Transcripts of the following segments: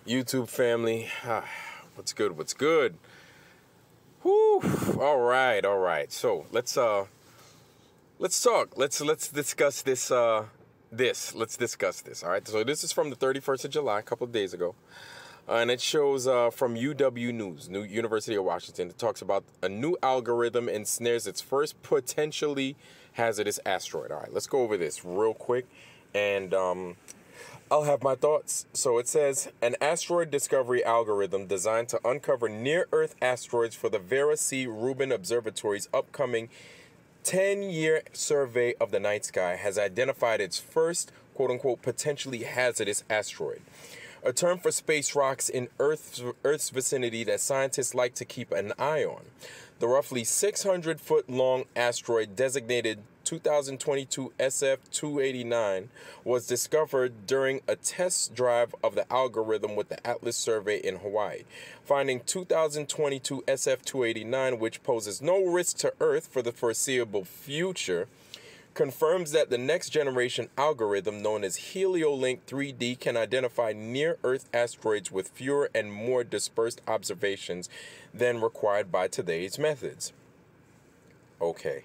YouTube family? What's good? What's good? Whew. All right. So let's talk. Let's discuss this. Let's discuss this. All right. So this is from the 31st of July, a couple of days ago, and it shows from UW News, New University of Washington. It talks about a new algorithm ensnares its first potentially hazardous asteroid. All right. Let's go over this real quick, and I'll have my thoughts. So it says, an asteroid discovery algorithm designed to uncover near-Earth asteroids for the Vera C. Rubin Observatory's upcoming 10-year survey of the night sky has identified its first, quote-unquote, potentially hazardous asteroid, a term for space rocks in Earth's vicinity that scientists like to keep an eye on. The roughly 600-foot-long asteroid designated 2022 SF-289 was discovered during a test drive of the algorithm with the Atlas survey in Hawaii. Finding 2022 SF-289, which poses no risk to Earth for the foreseeable future, confirms that the next generation algorithm known as HelioLink 3D can identify near-Earth asteroids with fewer and more dispersed observations than required by today's methods. Okay.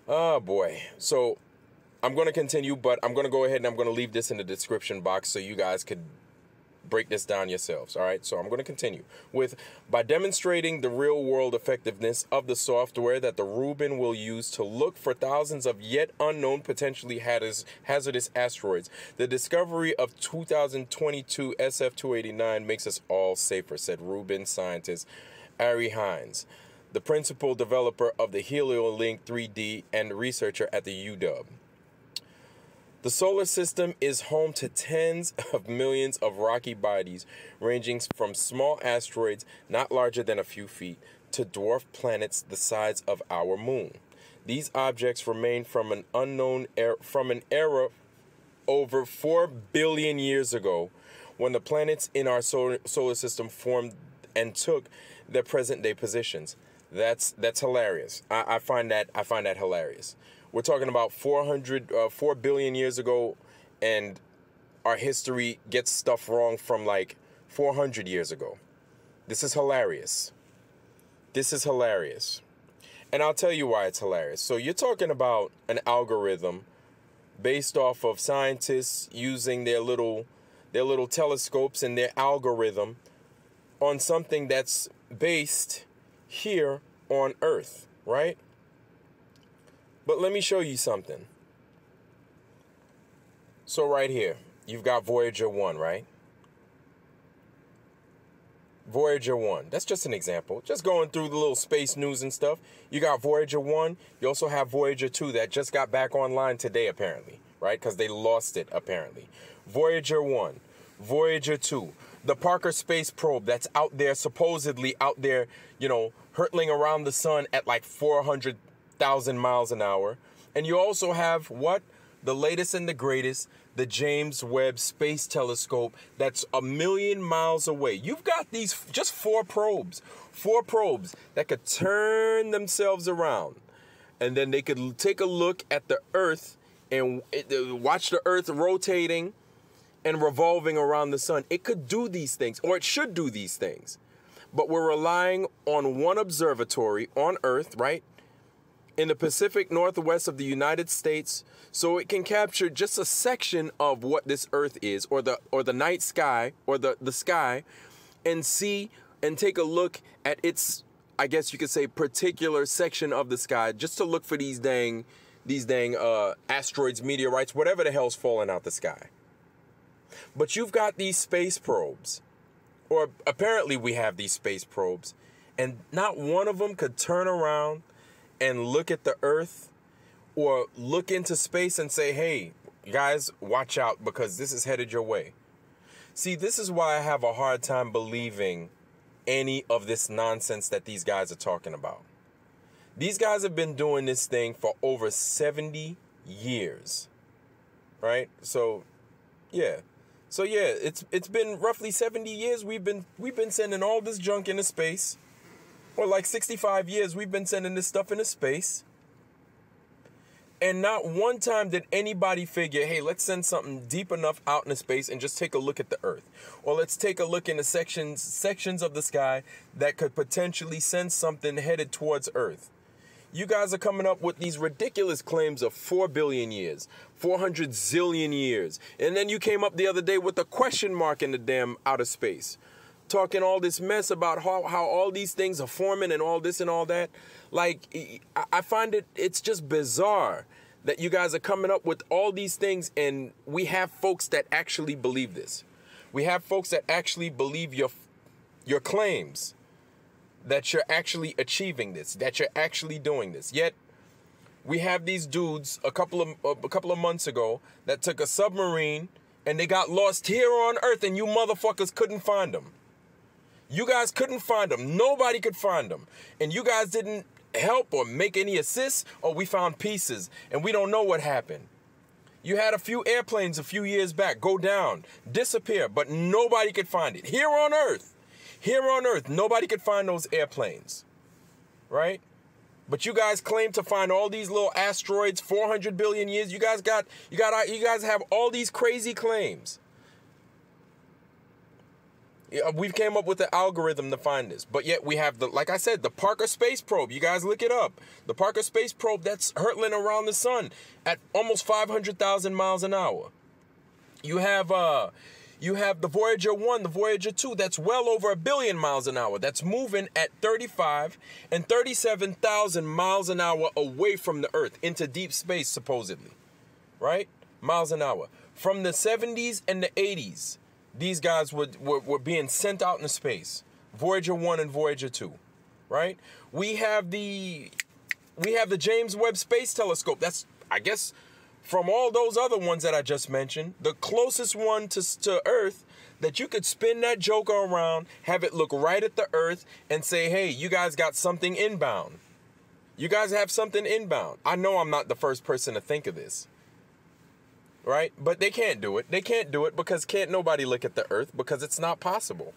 Oh boy. So I'm going to continue, but I'm going to go ahead and I'm going to leave this in the description box so you guys could break this down yourselves. All right. So I'm going to continue with, by demonstrating the real world effectiveness of the software that the Rubin will use to look for thousands of yet unknown potentially hazardous asteroids. The discovery of 2022 SF-289 makes us all safer, said Rubin scientist Ari Hines, the principal developer of the HelioLink 3D and researcher at the UW. The solar system is home to tens of millions of rocky bodies, ranging from small asteroids not larger than a few feet to dwarf planets the size of our moon. These objects remain from an era over 4 billion years ago, when the planets in our solar system formed and took their present-day positions. That's hilarious. I find that hilarious. We're talking about 4 billion years ago, and our history gets stuff wrong from like 400 years ago. This is hilarious. This is hilarious. And I'll tell you why it's hilarious. So you're talking about an algorithm based off of scientists using their little telescopes and their algorithm on something that's based here on Earth, right? But let me show you something. So right here, you've got Voyager 1, right? Voyager 1. That's just an example. Just going through the little space news and stuff. You got Voyager 1. You also have Voyager 2 that just got back online today, apparently, right? Because they lost it, apparently. Voyager 1. Voyager 2. The Parker space probe that's out there, supposedly out there, hurtling around the sun at like 400,000 miles an hour. And you also have what? The latest and the greatest, the James Webb Space Telescope that's 1 million miles away. You've got these just four probes that could turn themselves around. And then they could take a look at the Earth and watch the Earth rotating and revolving around the sun. It could do these things, or it should do these things. But we're relying on one observatory on Earth, right, in the Pacific Northwest of the United States, so it can capture just a section of what this Earth is, or the night sky, or the sky, and see and take a look at its, I guess you could say, particular section of the sky, just to look for these dang asteroids, meteorites, whatever the hell's falling out the sky. But you've got these space probes, or apparently we have these space probes, and not one of them could turn around and look at the Earth or look into space and say, hey, guys, watch out because this is headed your way. See, this is why I have a hard time believing any of this nonsense that these guys are talking about. These guys have been doing this thing for over 70 years, right? So, yeah. It's been roughly 70 years we've been sending all this junk into space. Or like 65 years we've been sending this stuff into space. And not one time did anybody figure, hey, let's send something deep enough out into space and just take a look at the Earth. Or let's take a look in the sections of the sky that could potentially send something headed towards Earth. You guys are coming up with these ridiculous claims of 4 billion years, 400 zillion years. And then you came up the other day with a question mark in the damn outer space. Talking all this mess about how all these things are forming and all this and all that. Like, I find it's just bizarre that you guys are coming up with all these things, and we have folks that actually believe this. We have folks that actually believe your claims, that you're actually achieving this, that you're actually doing this. Yet we have these dudes a couple of months ago that took a submarine and they got lost here on Earth, and you motherfuckers couldn't find them. You guys couldn't find them. Nobody could find them. And you guys didn't help or make any assists, or we found pieces and we don't know what happened. You had a few airplanes a few years back go down, disappear, but nobody could find it. Here on Earth, nobody could find those airplanes, right? But you guys claim to find all these little asteroids, 400 billion years. You guys have all these crazy claims. We've came up with the algorithm to find this, but yet we have like I said, the Parker Space Probe. You guys look it up. The Parker Space Probe that's hurtling around the sun at almost 500,000 miles an hour. You have the Voyager 1, the Voyager 2, that's well over 1 billion miles an hour. That's moving at 35 and 37,000 miles an hour away from the Earth into deep space, supposedly, right? Miles an hour. From the 70s and the 80s. These guys were being sent out into space. Voyager 1 and Voyager 2, right? We have the James Webb Space Telescope. That's, I guess, from all those other ones that I just mentioned, the closest one to Earth that you could spin that joker around, have it look right at the Earth, and say, hey, you guys got something inbound. You guys have something inbound. I know I'm not the first person to think of this. Right? But they can't do it. They can't do it because can't nobody look at the Earth, because it's not possible.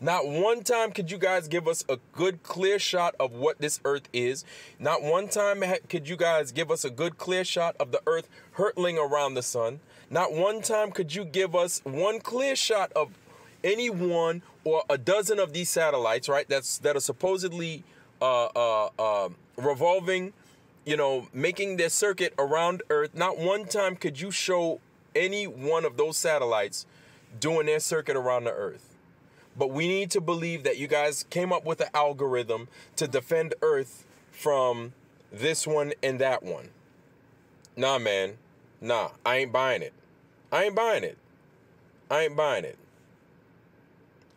Not one time could you guys give us a good clear shot of what this Earth is. Not one time could you guys give us a good clear shot of the Earth hurtling around the sun. Not one time could you give us one clear shot of any one or a dozen of these satellites, right? That are supposedly revolving, making their circuit around Earth. Not one time could you show any one of those satellites doing their circuit around the Earth. But we need to believe that you guys came up with an algorithm to defend Earth from this one and that one. Nah, man. Nah, I ain't buying it. I ain't buying it. I ain't buying it.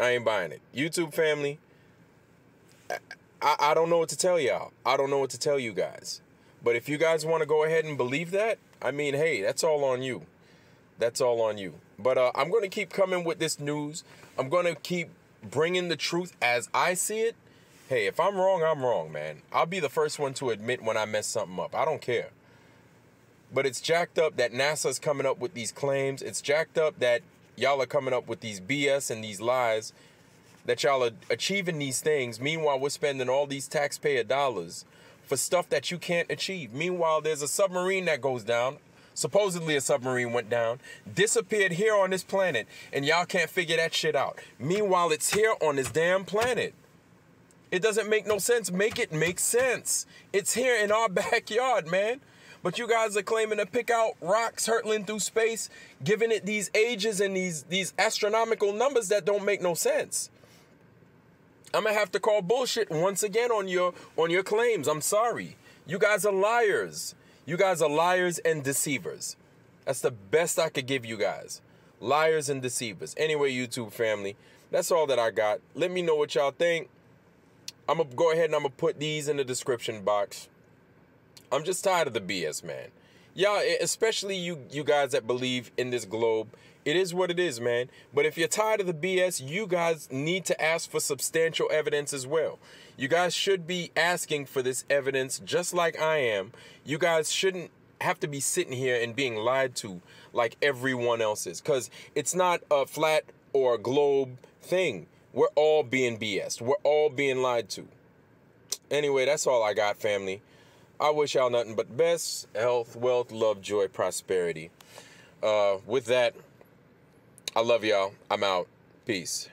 I ain't buying it. YouTube family, I don't know what to tell y'all. I don't know what to tell you guys. But if you guys want to go ahead and believe that, I mean, hey, that's all on you. That's all on you. But I'm going to keep coming with this news. I'm going to keep bringing the truth as I see it. Hey, if I'm wrong, man. I'll be the first one to admit when I mess something up. I don't care. But it's jacked up that NASA's coming up with these claims. It's jacked up that y'all are coming up with these BS and these lies, that y'all are achieving these things. Meanwhile, we're spending all these taxpayer dollars for stuff that you can't achieve. Meanwhile, there's a submarine that goes down. Supposedly a submarine went down, disappeared here on this planet, and y'all can't figure that shit out. Meanwhile, it's here on this damn planet. It doesn't make no sense. Make it make sense. It's here in our backyard, man. But you guys are claiming to pick out rocks hurtling through space, giving it these ages and these astronomical numbers that don't make no sense. I'm going to have to call bullshit once again on your claims. I'm sorry. You guys are liars. You guys are liars and deceivers. That's the best I could give you guys. Liars and deceivers. Anyway, YouTube family, that's all that I got. Let me know what y'all think. I'm going to go ahead and I'm going to put these in the description box. I'm just tired of the BS, man. Y'all, especially you guys that believe in this globe, it is what it is, man. But if you're tired of the BS, you guys need to ask for substantial evidence as well. You guys should be asking for this evidence just like I am. You guys shouldn't have to be sitting here and being lied to like everyone else is, because it's not a flat or a globe thing. We're all being BS'd. We're all being lied to. Anyway, that's all I got, family. I wish y'all nothing but best health, wealth, love, joy, prosperity. With that, I love y'all. I'm out. Peace.